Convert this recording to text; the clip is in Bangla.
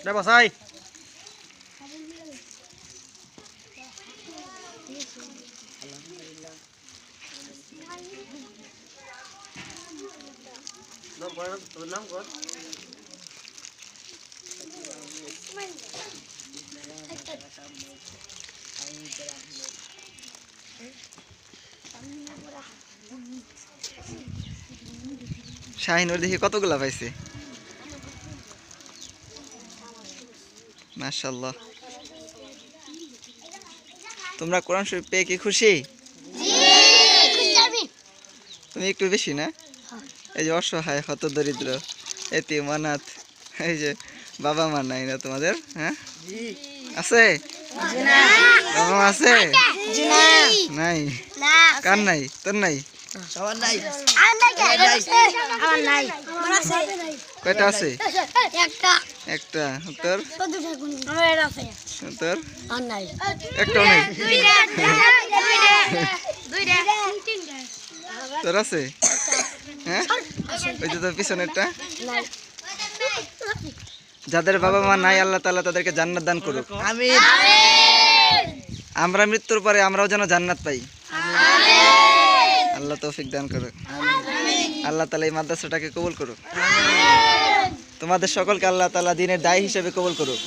রে বসাই নাম কর তোর নাম কর শাহিন ওর দেখি কতগুলা পাইছে মাশাআল্লাহ তোমরা কোরআন শরীফ পেয়ে কি খুশি তুমি একটু বেশি না এই যে অসহায় হত দরিদ্র এতিম অনাথ এই যে বাবা মা নাই না তোমাদের হ্যাঁ আছে বাবা মা আছে নাই কার নাই তোর নাই সবার নাই আমার নাই কয়টা আছে একটা তোর আমার আছে তোর আর নাই একটাও নেই দুইটা তোর আছে হ্যাঁ ওই যে তোর পিছনেরটা নাই যাদের বাবা মা নাই আল্লাহ তাআলা তাদেরকে জান্নাত দান করুক আমিন আমরা মৃত্যুর পরে আমরাও যেন জান্নাত পাই আল্লাহ তৌফিক দান করুক আল্লাহ তাআলা এই মাদ্রাসাটাকে কবুল করুক তোমাদের সকলকে আল্লাহ তাআলা দ্বীনের দায়ী হিসেবে কবুল করুক